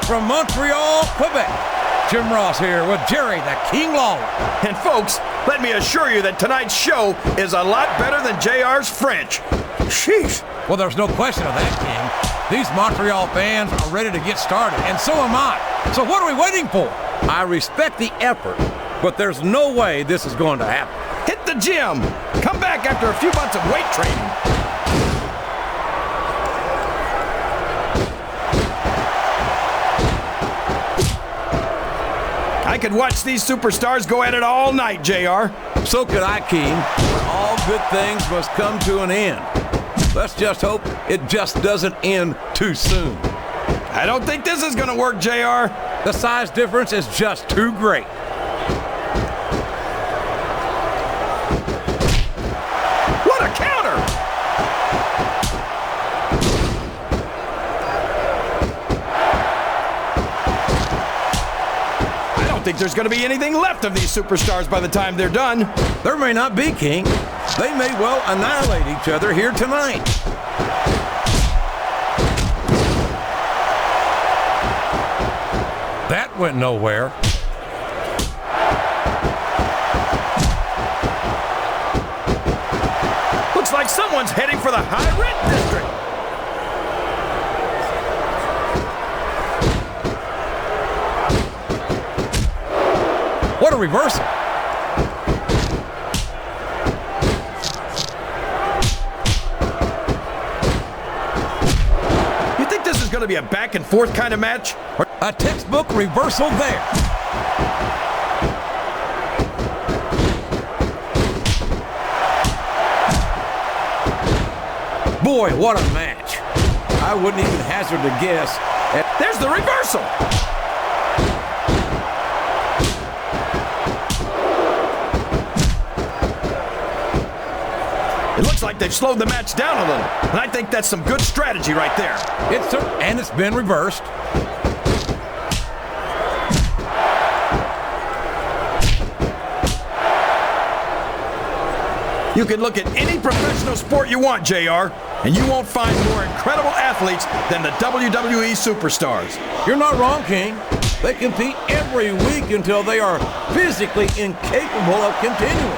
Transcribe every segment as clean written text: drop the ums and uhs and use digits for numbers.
from Montreal, Quebec, Jim Ross here with Jerry the King Lawler. And folks, let me assure you that tonight's show is a lot better than JR's French. Sheesh. Well, there's no question of that, King. These Montreal fans are ready to get started, and so am I. So what are we waiting for? I respect the effort, but there's no way this is going to happen. Hit the gym. Come back after a few months of weight training. I could watch these superstars go at it all night, JR. So could I, King. But all good things must come to an end. Let's just hope it just doesn't end too soon. I don't think this is going to work, JR. The size difference is just too great. What a counter! I don't think there's going to be anything left of these superstars by the time they're done. There may not be, King. They may well annihilate each other here tonight. That went nowhere. Looks like someone's heading for the high rent district. What a reversal. You think this is going to be a back and forth kind of match? A textbook reversal there. Boy, what a match. I wouldn't even hazard a guess. There's the reversal. It looks like they've slowed the match down a little, and I think that's some good strategy right there. And it's been reversed. You can look at any professional sport you want, JR, and you won't find more incredible athletes than the WWE superstars. You're not wrong, King. They compete every week until they are physically incapable of continuing.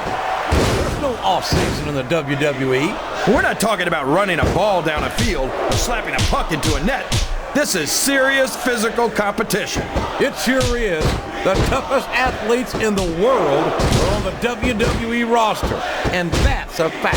There's no off-season in the WWE. We're not talking about running a ball down a field or slapping a puck into a net. This is serious physical competition. It sure is. The toughest athletes in the world are on the WWE roster, and that's a fact.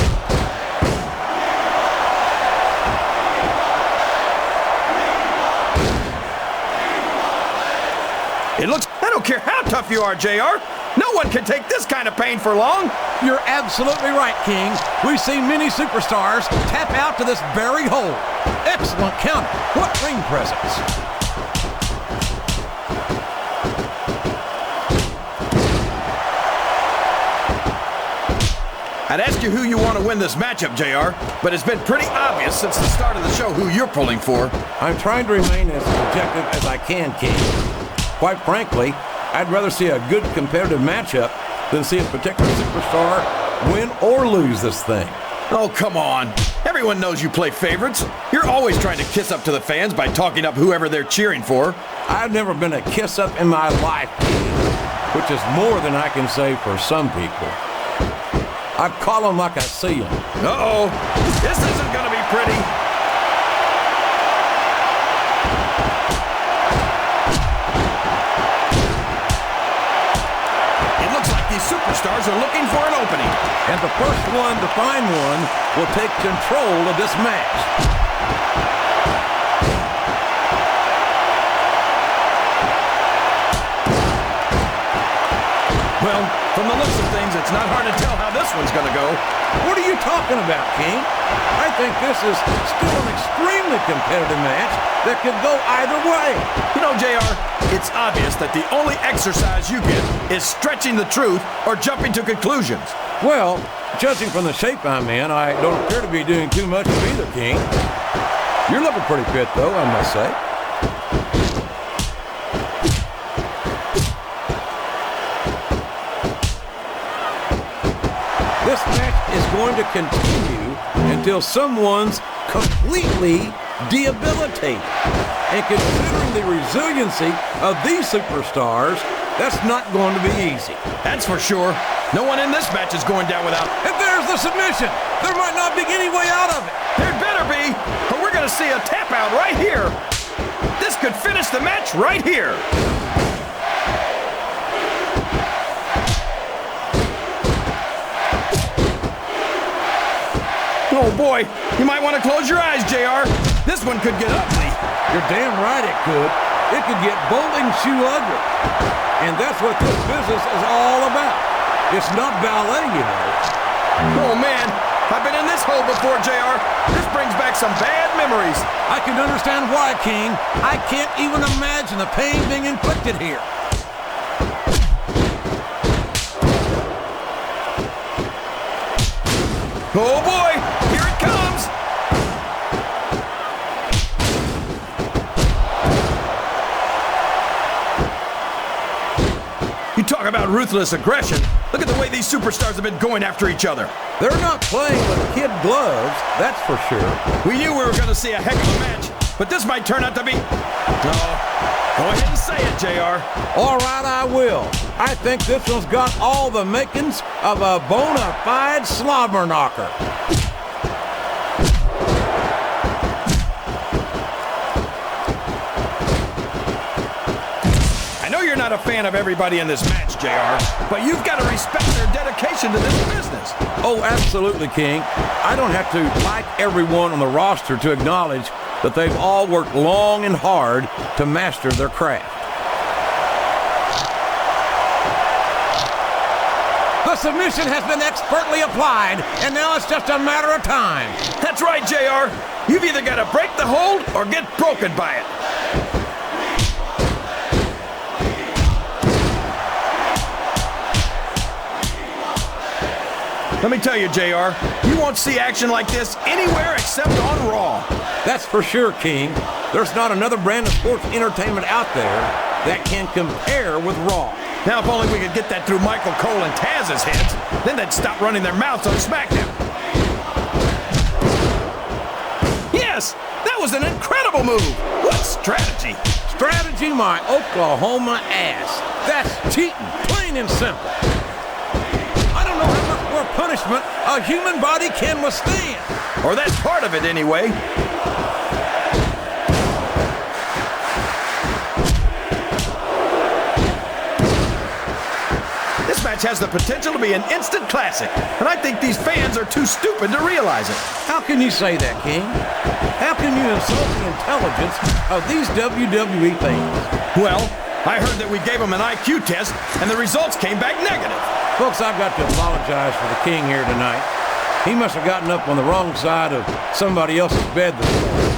It looks, I don't care how tough you are, JR. No one can take this kind of pain for long. You're absolutely right, King. We've seen many superstars tap out to this very hole. Excellent counter. What ring presence. I'd ask you who you want to win this matchup, JR, but it's been pretty obvious since the start of the show who you're pulling for. I'm trying to remain as objective as I can, King. Quite frankly, I'd rather see a good competitive matchup than see a particular superstar win or lose this thing. Oh, come on. Everyone knows you play favorites. You're always trying to kiss up to the fans by talking up whoever they're cheering for. I've never been a kiss up in my life, which is more than I can say for some people. I call them like I see them. Uh-oh. This isn't going to be pretty. It looks like these superstars are looking for an opening. And the first one to find one will take control of this match. Well, from the looks of things, it's not hard to tell how this one's going to go. What are you talking about, King? I think this is still an extremely competitive match that could go either way. You know, JR, it's obvious that the only exercise you get is stretching the truth or jumping to conclusions. Well, judging from the shape I'm in, I don't appear to be doing too much of either, King. You're looking pretty fit, though, I must say. This match is going to continue until someone's completely debilitating. And considering the resiliency of these superstars, that's not going to be easy. That's for sure. No one in this match is going down without... And there's the submission. There might not be any way out of it. There better be, but we're going to see a tap out right here. This could finish the match right here. Oh boy, you might want to close your eyes, JR. This one could get ugly. You're damn right it could. It could get bowling shoe ugly. And that's what this business is all about. It's not ballet, you know. Oh man, I've been in this hole before, JR. This brings back some bad memories. I can understand why, King. I can't even imagine the pain being inflicted here. Oh boy, here it comes. You talk about ruthless aggression. Look at the way these superstars have been going after each other. They're not playing with kid gloves, that's for sure. We knew we were going to see a heck of a match, but this might turn out to be... No. Go ahead and say it, JR. All right, I will. I think this one's got all the makings of a bona fide slobber knocker. I know you're not a fan of everybody in this match, JR, but you've got to respect their dedication to this business. Oh, absolutely, King. I don't have to like everyone on the roster to acknowledge that they've all worked long and hard to master their craft. The submission has been expertly applied, and now it's just a matter of time. That's right, JR. You've either got to break the hold or get broken by it. Let me tell you, JR, you won't see action like this anywhere except on Raw. That's for sure, King. There's not another brand of sports entertainment out there that can compare with Raw. Now, if only we could get that through Michael Cole and Taz's heads, then they'd stop running their mouths on SmackDown. Yes, that was an incredible move. What strategy? Strategy, my Oklahoma ass. That's cheating, plain and simple. I don't know how much more punishment a human body can withstand. Or that's part of it, anyway. This match has the potential to be an instant classic, and I think these fans are too stupid to realize it. How can you say that, King? How can you insult the intelligence of these WWE fans? Well, I heard that we gave them an IQ test, and the results came back negative. Folks, I've got to apologize for the King here tonight. He must have gotten up on the wrong side of somebody else's bed this morning.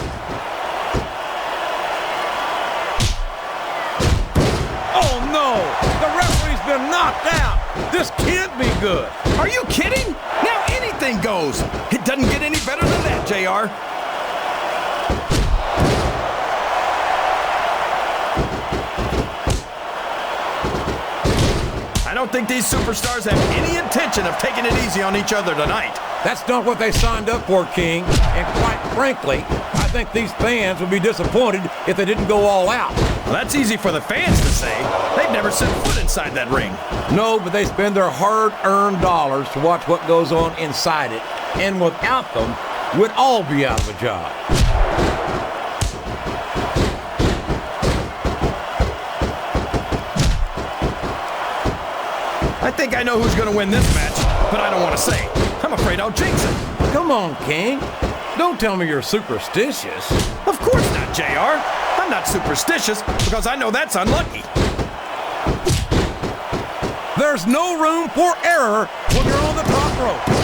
Oh no! The referee's been knocked out! This can't be good! Are you kidding? Now anything goes! It doesn't get any better than that, JR. I don't think these superstars have any intention of taking it easy on each other tonight. That's not what they signed up for, King. And quite frankly, I think these fans would be disappointed if they didn't go all out. Well, that's easy for the fans to say. They've never set foot inside that ring. No, but they spend their hard-earned dollars to watch what goes on inside it. And without them, we'd all be out of a job. I think I know who's going to win this match, but I don't want to say. I'm afraid I'll jinx it. Come on, King. Don't tell me you're superstitious. Of course not, JR. I'm not superstitious because I know that's unlucky. There's no room for error when you're on the top rope.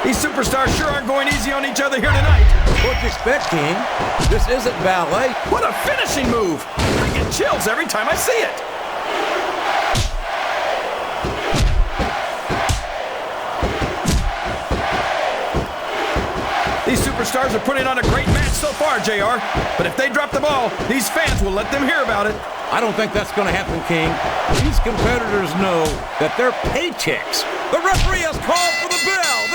These superstars sure aren't going easy on each other here tonight. What do you expect, King? This isn't ballet. What a finishing move! I get chills every time I see it. These superstars are putting on a great match so far, JR. But if they drop the ball, these fans will let them hear about it. I don't think that's going to happen, King. These competitors know that their paychecks. The referee has called for the bell.